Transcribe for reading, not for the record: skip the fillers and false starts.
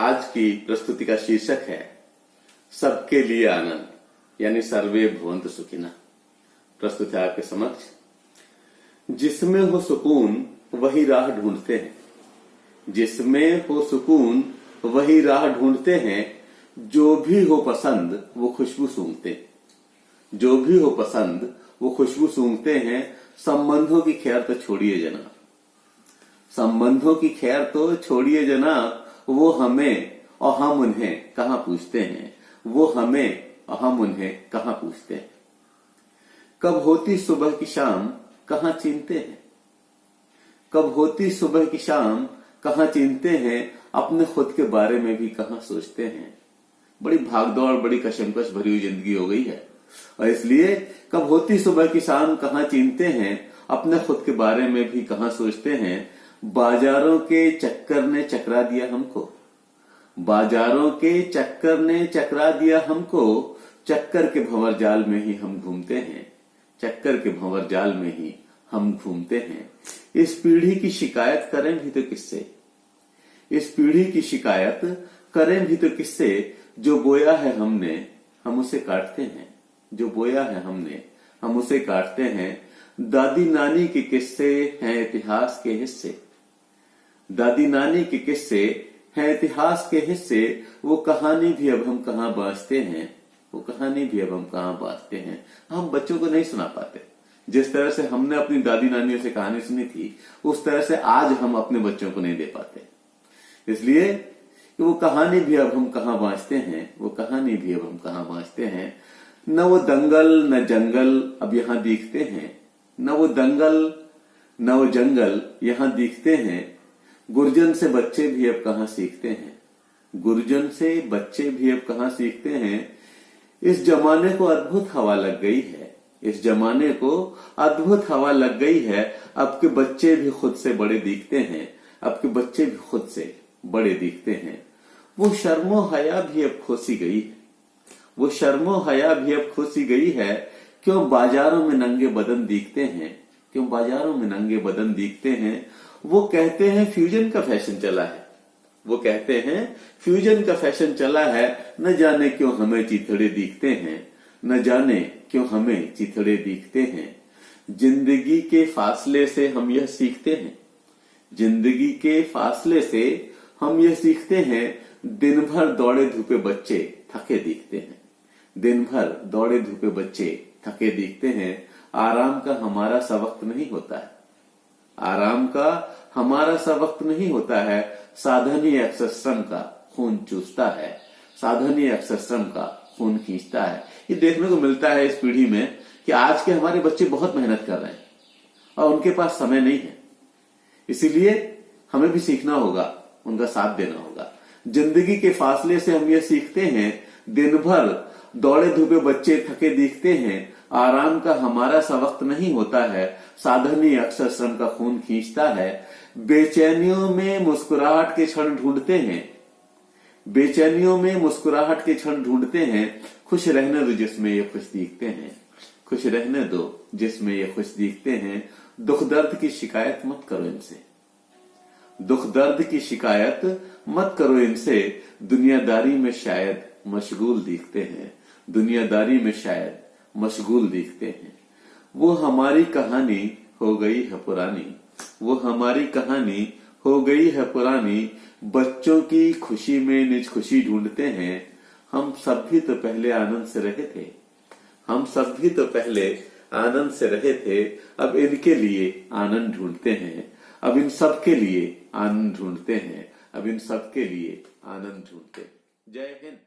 आज की प्रस्तुति का शीर्षक है सबके लिए आनंद, यानी सर्वे भवन्तु सुखिनः। प्रस्तुत है आपके समक्ष। जिसमें हो सुकून वही राह ढूंढते हैं, जिसमें हो सुकून वही राह ढूंढते हैं, जो भी हो पसंद वो खुशबू सूंघते हैं, जो भी हो पसंद वो खुशबू सूंघते हैं। संबंधों की खैर तो छोड़िए जनाब, संबंधों की खैर तो छोड़िए जनाब, वो हमें और हम उन्हें कहां पूछते हैं, वो हमें और हम उन्हें कहां पूछते हैं। कब होती सुबह की शाम कहां चिंते हैं, कब होती सुबह की शाम कहां चिंते हैं, अपने खुद के बारे में भी कहां सोचते हैं। बड़ी भागदौड़, बड़ी कशमकश भरी हुई जिंदगी हो गई है, और इसलिए कब होती सुबह की शाम कहां चिंते हैं, अपने खुद के बारे में भी कहां सोचते हैं। बाजारों के चक्कर ने चकरा दिया हमको, बाजारों के चक्कर ने चकरा दिया हमको, चक्कर के भंवर जाल में ही हम घूमते हैं, चक्कर के भंवर जाल में ही हम घूमते हैं। इस पीढ़ी की शिकायत करें भी तो किससे, इस पीढ़ी की शिकायत करें भी तो किससे। जो बोया है हमने हम उसे काटते हैं, जो बोया है हमने हम उसे काटते हैं। दादी नानी के किस्से हैं इतिहास के हिस्से, दादी नानी के किस्से हैं इतिहास के हिस्से। वो कहानी भी अब हम कहां बांचते हैं, वो कहानी भी अब हम कहां बांचते हैं। हम बच्चों को नहीं सुना पाते। जिस तरह से हमने अपनी दादी नानियों से कहानी सुनी थी, उस तरह से आज हम अपने बच्चों को नहीं दे पाते। इसलिए कि वो कहानी भी अब हम कहां बांचते हैं, वो कहानी भी अब हम कहां बांचते हैं। न वो दंगल न जंगल अब यहां दिखते हैं, न वो दंगल न वो जंगल यहां दिखते हैं। गुरजन से बच्चे भी अब कहां सीखते हैं, गुरजन से बच्चे भी अब कहां सीखते हैं। इस जमाने को अद्भुत हवा लग गई है, इस जमाने को अद्भुत हवा लग गई है। अब के बच्चे भी खुद से बड़े दिखते हैं, अब के बच्चे भी खुद से बड़े दिखते हैं। वो शर्मो हया भी अब खोसी गई है, वो शर्मो हया भी अब खोसी गई है। क्यों बाजारों में नंगे बदन दिखते हैं, क्यों बाजारों में नंगे बदन दिखते हैं। वो कहते हैं फ्यूजन का फैशन चला है, वो कहते हैं फ्यूजन का फैशन चला है। न जाने क्यों हमें चिथड़े दिखते हैं, न जाने क्यों हमें चिथड़े दिखते हैं। जिंदगी के फासले से हम यह सीखते हैं, जिंदगी के फासले से हम यह सीखते हैं। दिन भर दौड़े धूपे बच्चे थके दिखते हैं, दिन भर दौड़े धूपे बच्चे थके दिखते हैं। आराम का हमारा सा वक्त नहीं होता है, आराम का हमारा सा वक्त नहीं होता है। साधन ही अक्सर श्रम का खून चूसता है, साधन ही अक्सर श्रम का खून खींचता है। ये देखने को मिलता है इस पीढ़ी में कि आज के हमारे बच्चे बहुत मेहनत कर रहे हैं और उनके पास समय नहीं है। इसीलिए हमें भी सीखना होगा, उनका साथ देना होगा। जिंदगी के फासले से हम यह सीखते हैं। दिन भर दौड़े धूपे बच्चे थके दिखते हैं। आराम का हमारा सा वक्त नहीं होता है, साधन ही अक्सर श्रम का खून खींचता है। बेचैनियों में मुस्कुराहट के क्षण ढूंढते हैं, बेचैनियों में मुस्कुराहट के क्षण ढूंढते हैं। खुश रहने दो जिसमें ये खुश दिखते हैं, खुश रहने दो जिसमें ये खुश दिखते हैं। दुख दर्द की शिकायत मत करो इनसे, दुख दर्द की शिकायत मत करो इनसे। दुनियादारी में शायद मशगूल दिखते हैं, दुनियादारी में शायद मशगूल दिखते हैं। वो हमारी कहानी हो गई है पुरानी, वो हमारी कहानी हो गई है पुरानी। बच्चों की खुशी में निज खुशी ढूंढते हैं। हम सब भी तो पहले आनंद से रहे थे, हम सब भी तो पहले आनंद से रहे थे। अब इनके लिए आनंद ढूंढते हैं, अब इन सब के लिए आनंद ढूंढते हैं, अब इन सब के लिए आनंद ढूंढते हैं। जय हिंद।